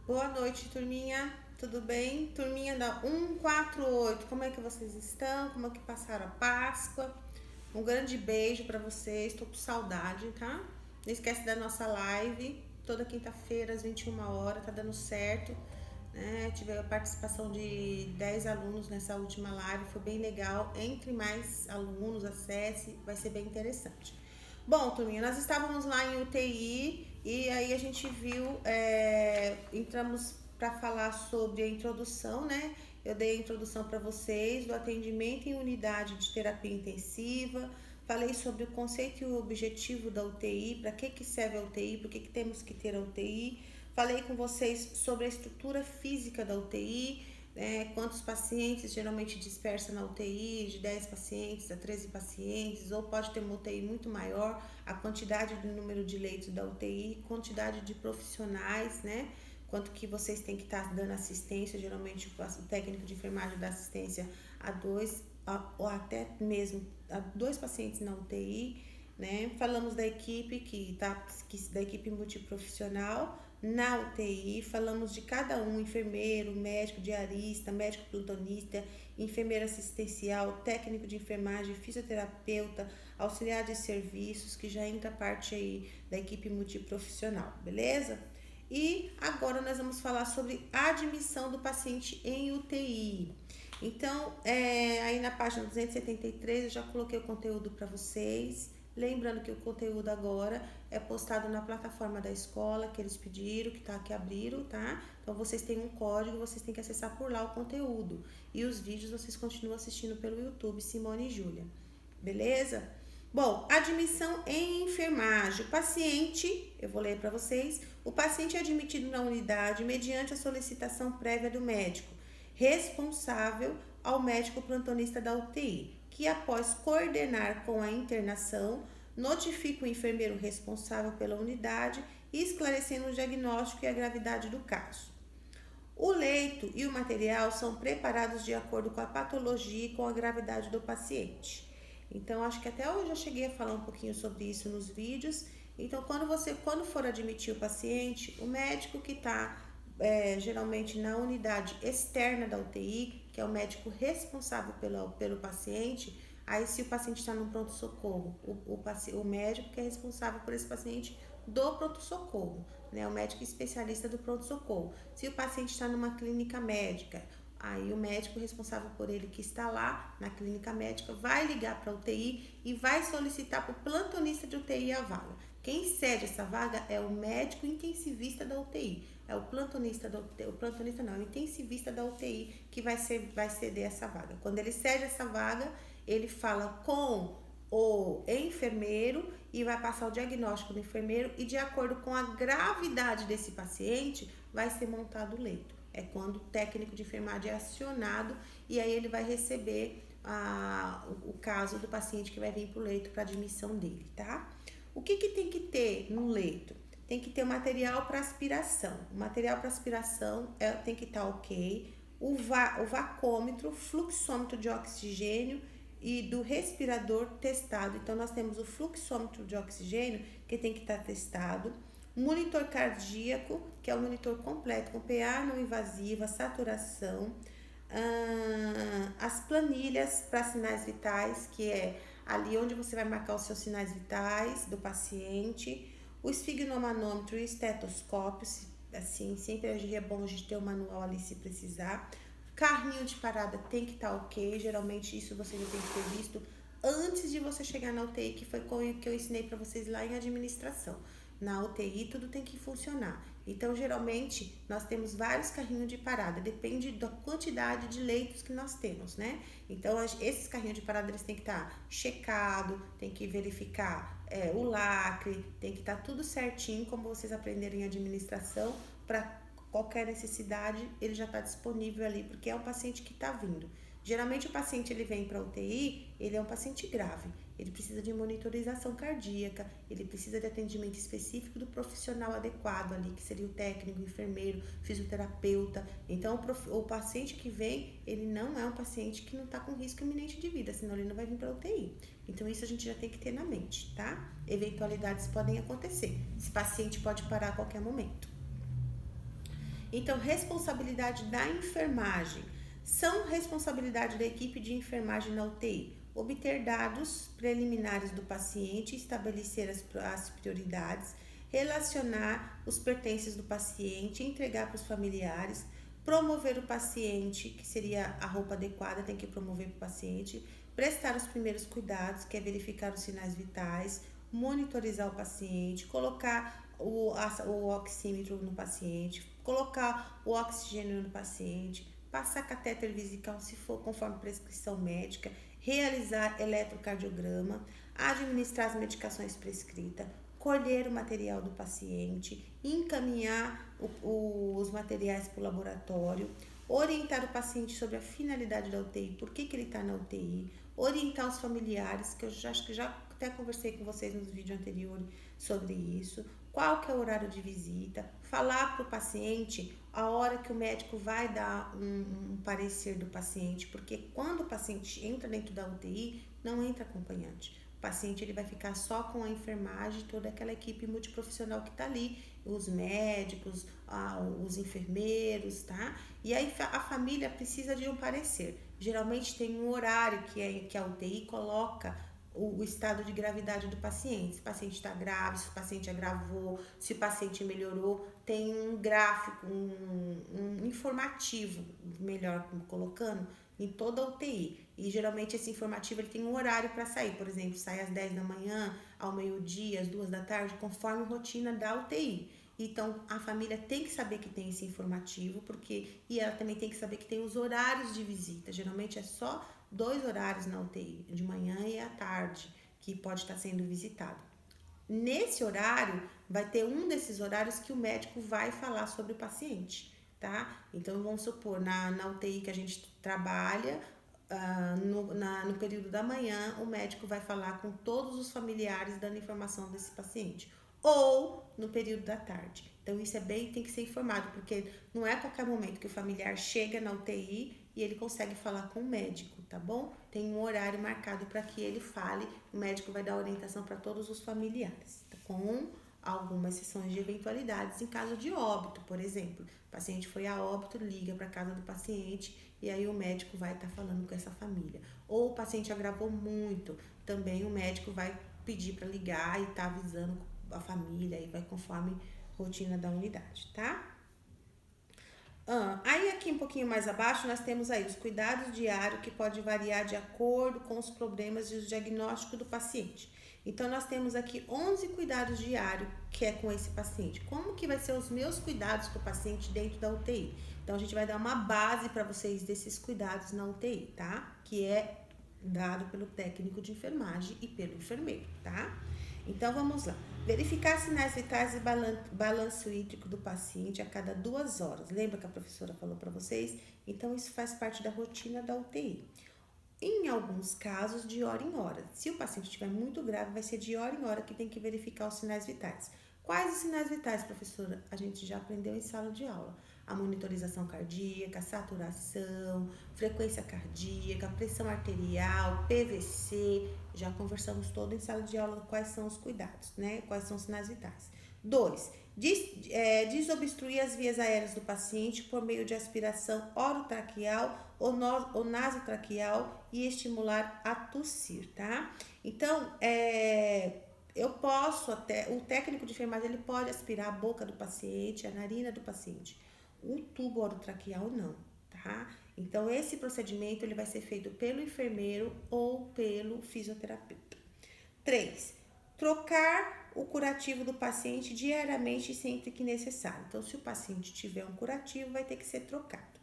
Boa noite, turminha. Tudo bem? Turminha da 148, como é que vocês estão? Como é que passaram a Páscoa? Um grande beijo pra vocês, tô com saudade, tá? Não esquece da nossa live, toda quinta-feira às 21 horas, tá dando certo, né? Tive a participação de 10 alunos nessa última live, foi bem legal. Entre mais alunos, acesse, vai ser bem interessante. Bom, turminha, nós estávamos lá em UTI e aí a gente viu, entramos para falar sobre a introdução, né? Eu dei a introdução para vocês do atendimento em unidade de terapia intensiva, falei sobre o conceito e o objetivo da UTI, para que serve a UTI, por que temos que ter a UTI. Falei com vocês sobre a estrutura física da UTI, quantos pacientes geralmente dispersa na UTI, de 10 pacientes a 13 pacientes, ou pode ter uma UTI muito maior, a quantidade do número de leitos da UTI, quantidade de profissionais, né? Quanto que vocês têm que estar dando assistência, geralmente o técnico de enfermagem dá assistência a dois, ou até mesmo a dois pacientes na UTI, né? Falamos da equipe da equipe multiprofissional na UTI, falamos de cada um, enfermeiro, médico, diarista, médico plantonista, enfermeira assistencial, técnico de enfermagem, fisioterapeuta, auxiliar de serviços, que já entra parte aí da equipe multiprofissional, beleza? E agora nós vamos falar sobre a admissão do paciente em UTI. Então, aí na página 273 eu já coloquei o conteúdo para vocês. Lembrando que o conteúdo agora é postado na plataforma da escola que eles pediram, que abriram, tá? Então vocês têm um código, vocês têm que acessar por lá o conteúdo. E os vídeos vocês continuam assistindo pelo YouTube, Simone e Júlia. Beleza? Bom, admissão em enfermagem. O paciente, eu vou ler para vocês. O paciente é admitido na unidade mediante a solicitação prévia do médico, responsável ao médico plantonista da UTI, que após coordenar com a internação, notifica o enfermeiro responsável pela unidade, esclarecendo o diagnóstico e a gravidade do caso. O leito e o material são preparados de acordo com a patologia e com a gravidade do paciente. Então, acho que até eu já cheguei a falar um pouquinho sobre isso nos vídeos. Então, quando for admitir o paciente, o médico que está geralmente na unidade externa da UTI, que é o médico responsável pelo paciente, aí se o paciente está no pronto-socorro, o médico que é responsável por esse paciente do pronto-socorro, né? O médico especialista do pronto-socorro. Se o paciente está numa clínica médica, aí o médico responsável por ele que está lá na clínica médica vai ligar para a UTI e vai solicitar para o plantonista de UTI a vaga. Quem cede essa vaga é o médico intensivista da UTI. É o plantonista da UTI, o plantonista não, é o intensivista da UTI que vai ceder essa vaga. Quando ele cede essa vaga, ele fala com o enfermeiro e vai passar o diagnóstico do enfermeiro e de acordo com a gravidade desse paciente, vai ser montado o leito. É quando o técnico de enfermagem é acionado e aí ele vai receber o caso do paciente que vai vir para o leito para admissão dele, tá? O que tem que ter no leito? Tem que ter o material para aspiração. O material para aspiração tem que estar ok. O vacômetro, fluxômetro de oxigênio e do respirador testado. Então, nós temos o fluxômetro de oxigênio que tem que estar testado. Monitor cardíaco, que é o monitor completo com PA não invasiva, saturação. As planilhas para sinais vitais, que é ali onde você vai marcar os seus sinais vitais do paciente. O esfigmomanômetro e o estetoscópio, assim, sempre é bom a gente ter o manual ali se precisar. Carrinho de parada tem que estar ok, geralmente isso você já tem que ter visto antes de você chegar na UTI, que foi o que eu ensinei para vocês lá em administração. Na UTI tudo tem que funcionar. Então, geralmente, nós temos vários carrinhos de parada, depende da quantidade de leitos que nós temos, né? Então, esses carrinhos de parada, eles têm que estar checado, tem que verificar o lacre, tem que estar tudo certinho, como vocês aprenderam em administração, para qualquer necessidade, ele já está disponível ali, porque é o paciente que está vindo. Geralmente o paciente ele vem para a UTI, ele é um paciente grave, ele precisa de monitorização cardíaca, ele precisa de atendimento específico do profissional adequado ali, que seria o técnico, o enfermeiro, fisioterapeuta. Então o paciente que vem, ele não é um paciente que não está com risco iminente de vida, senão ele não vai vir para a UTI. Então isso a gente já tem que ter na mente, tá? Eventualidades podem acontecer, esse paciente pode parar a qualquer momento. Então, responsabilidade da enfermagem. São responsabilidade da equipe de enfermagem na UTI obter dados preliminares do paciente, estabelecer as prioridades, relacionar os pertences do paciente, entregar para os familiares, promover o paciente, que seria a roupa adequada, tem que promover para o paciente, prestar os primeiros cuidados, que é verificar os sinais vitais, monitorizar o paciente, colocar o oxímetro no paciente, colocar o oxigênio no paciente, passar catéter vesical se for conforme prescrição médica, realizar eletrocardiograma, administrar as medicações prescritas, colher o material do paciente, encaminhar os materiais para o laboratório, orientar o paciente sobre a finalidade da UTI, por que ele está na UTI, orientar os familiares, que eu acho que já até conversei com vocês nos vídeos anteriores sobre isso, qual que é o horário de visita, falar para o paciente a hora que o médico vai dar um parecer do paciente, porque quando o paciente entra dentro da UTI, não entra acompanhante. O paciente ele vai ficar só com a enfermagem, toda aquela equipe multiprofissional que está ali, os médicos, os enfermeiros, tá? E aí a família precisa de um parecer. Geralmente tem um horário que a UTI coloca o estado de gravidade do paciente. Se o paciente está grave, se o paciente agravou, se o paciente melhorou, tem um gráfico, um informativo, melhor colocando, em toda a UTI. E geralmente esse informativo ele tem um horário para sair. Por exemplo, sai às 10 da manhã, ao meio-dia, às 2 da tarde, conforme a rotina da UTI. Então, a família tem que saber que tem esse informativo, e ela também tem que saber que tem os horários de visita. Geralmente é só 2 horários na UTI, de manhã e à tarde, que pode estar sendo visitado. Nesse horário, vai ter um desses horários que o médico vai falar sobre o paciente, tá? Então, vamos supor, na UTI que a gente trabalha, no período da manhã, o médico vai falar com todos os familiares dando informação desse paciente. Ou no período da tarde. Então, isso tem que ser informado, porque não é a qualquer momento que o familiar chega na UTI e ele consegue falar com o médico, tá bom? Tem um horário marcado para que ele fale, o médico vai dar orientação para todos os familiares, com algumas exceções de eventualidades em caso de óbito, por exemplo. O paciente foi a óbito, liga para casa do paciente e aí o médico vai estar falando com essa família. Ou o paciente agravou muito, também o médico vai pedir para ligar e tá avisando a família e vai conforme rotina da unidade, tá? Aí aqui um pouquinho mais abaixo nós temos aí os cuidados diários que pode variar de acordo com os problemas e os diagnósticos do paciente. Então nós temos aqui 11 cuidados diários que é com esse paciente. Como que vai ser os meus cuidados com o paciente dentro da UTI? Então a gente vai dar uma base para vocês desses cuidados na UTI, tá? Que é dado pelo técnico de enfermagem e pelo enfermeiro, tá? Então vamos lá. Verificar sinais vitais e balanço hídrico do paciente a cada 2 horas. Lembra que a professora falou para vocês? Então isso faz parte da rotina da UTI. Em alguns casos, de hora em hora. Se o paciente estiver muito grave, vai ser de hora em hora que tem que verificar os sinais vitais. Quais os sinais vitais, professora? A gente já aprendeu em sala de aula. A monitorização cardíaca, saturação, frequência cardíaca, pressão arterial, PVC. Já conversamos todo em sala de aula quais são os cuidados, né? Quais são os sinais vitais. 2. Desobstruir as vias aéreas do paciente por meio de aspiração orotraqueal ou nasotraqueal e estimular a tossir, tá? Então, o técnico de enfermagem, ele pode aspirar a boca do paciente, a narina do paciente. O tubo orotraqueal não, tá? Então, esse procedimento, ele vai ser feito pelo enfermeiro ou pelo fisioterapeuta. 3. Trocar o curativo do paciente diariamente sempre que necessário. Então, se o paciente tiver um curativo, vai ter que ser trocado.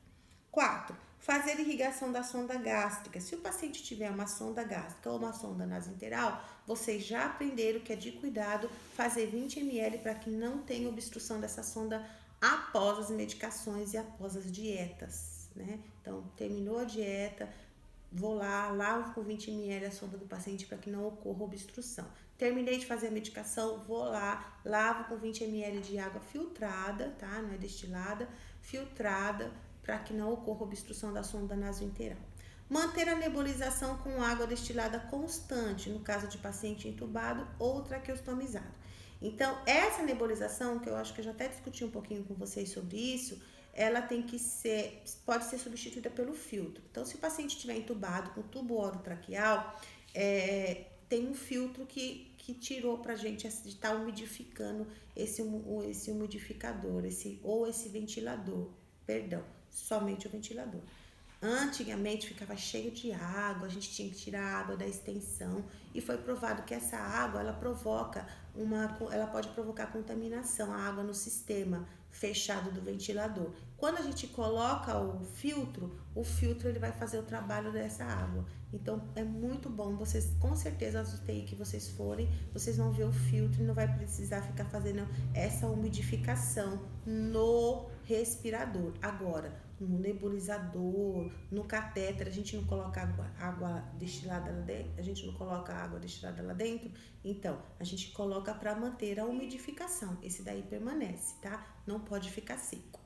4. Fazer irrigação da sonda gástrica. Se o paciente tiver uma sonda gástrica ou uma sonda nasointeral, vocês já aprenderam que é de cuidado fazer 20 ml para que não tenha obstrução dessa sonda após as medicações e após as dietas, né? Então, terminou a dieta, vou lá, lavo com 20 ml a sonda do paciente para que não ocorra obstrução. Terminei de fazer a medicação, vou lá, lavo com 20 ml de água filtrada, tá? Não é destilada, filtrada, para que não ocorra obstrução da sonda nasointeral. Manter a nebulização com água destilada constante, no caso de paciente entubado ou traqueostomizado. Então, essa nebulização, que eu acho que eu já até discuti um pouquinho com vocês sobre isso, ela pode ser substituída pelo filtro. Então, se o paciente estiver entubado com tubo orotraqueal, tem um filtro que tirou pra gente de estar umidificando esse umidificador, esse ventilador, perdão, somente o ventilador. Antigamente ficava cheio de água, a gente tinha que tirar a água da extensão e foi provado que essa água ela pode provocar contaminação, a água no sistema fechado do ventilador. Quando a gente coloca o filtro ele vai fazer o trabalho dessa água. Então é muito bom, vocês com certeza as UTI que vocês forem, vocês vão ver o filtro e não vai precisar ficar fazendo essa umidificação no respirador. Agora, no nebulizador, no catéter, a gente não coloca água destilada lá dentro, então a gente coloca para manter a umidificação. Esse daí permanece, tá? Não pode ficar seco.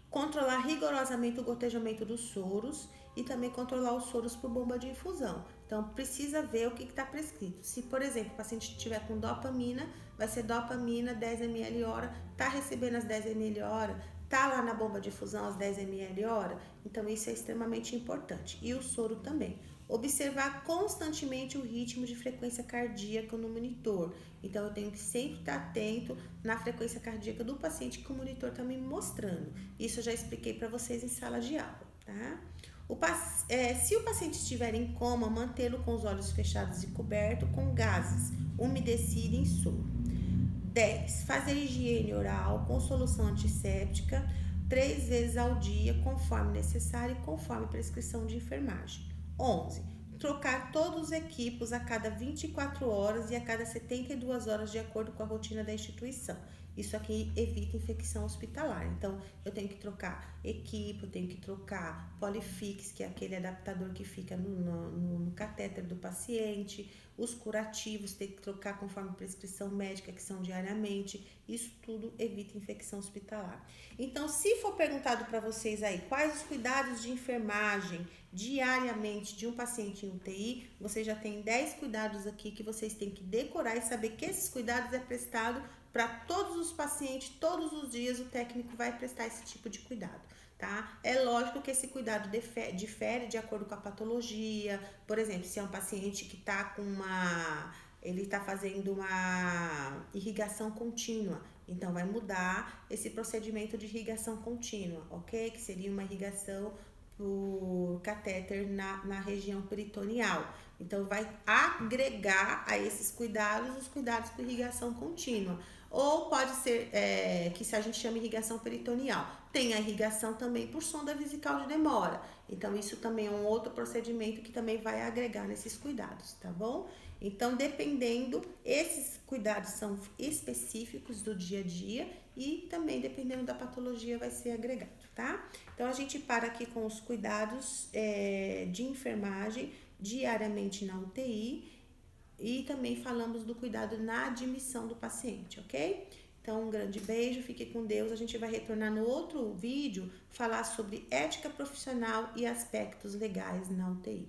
Controlar rigorosamente o gotejamento dos soros e também controlar os soros por bomba de infusão. Então, precisa ver o que está prescrito. Se, por exemplo, o paciente estiver com dopamina, vai ser dopamina 10 ml hora, está recebendo as 10 ml hora, tá lá na bomba de infusão as 10 ml hora, então isso é extremamente importante. E o soro também. Observar constantemente o ritmo de frequência cardíaca no monitor. Então, eu tenho que sempre estar atento na frequência cardíaca do paciente que o monitor está me mostrando. Isso eu já expliquei para vocês em sala de aula, tá? Se o paciente estiver em coma, mantê-lo com os olhos fechados e coberto com gases, umedecido em soro. 10. Fazer higiene oral com solução antisséptica 3 vezes ao dia, conforme necessário e conforme prescrição de enfermagem. 11. Trocar todos os equipos a cada 24 horas e a cada 72 horas, de acordo com a rotina da instituição. Isso aqui evita infecção hospitalar. Então, eu tenho que trocar equipo, eu tenho que trocar Polifix, que é aquele adaptador que fica no catéter do paciente. Os curativos, tem que trocar conforme prescrição médica, que são diariamente. Isso tudo evita infecção hospitalar. Então, se for perguntado para vocês aí quais os cuidados de enfermagem diariamente de um paciente em UTI, vocês já têm 10 cuidados aqui que vocês têm que decorar e saber que esses cuidados é prestado para todos os pacientes, todos os dias o técnico vai prestar esse tipo de cuidado, tá? É lógico que esse cuidado difere de acordo com a patologia. Por exemplo, se é um paciente que ele está fazendo uma irrigação contínua, então vai mudar esse procedimento de irrigação contínua, ok? Que seria uma irrigação por catéter na região peritoneal. Então, vai agregar a esses cuidados os cuidados com irrigação contínua. Ou pode ser que se a gente chama irrigação peritoneal, tem a irrigação também por sonda vesical de demora. Então, isso também é um outro procedimento que também vai agregar nesses cuidados, tá bom? Então, dependendo, esses cuidados são específicos do dia a dia e também, dependendo da patologia, vai ser agregado, tá? Então, a gente para aqui com os cuidados de enfermagem diariamente na UTI e também falamos do cuidado na admissão do paciente, ok? Então, um grande beijo, fique com Deus. A gente vai retornar no outro vídeo falar sobre ética profissional e aspectos legais na UTI.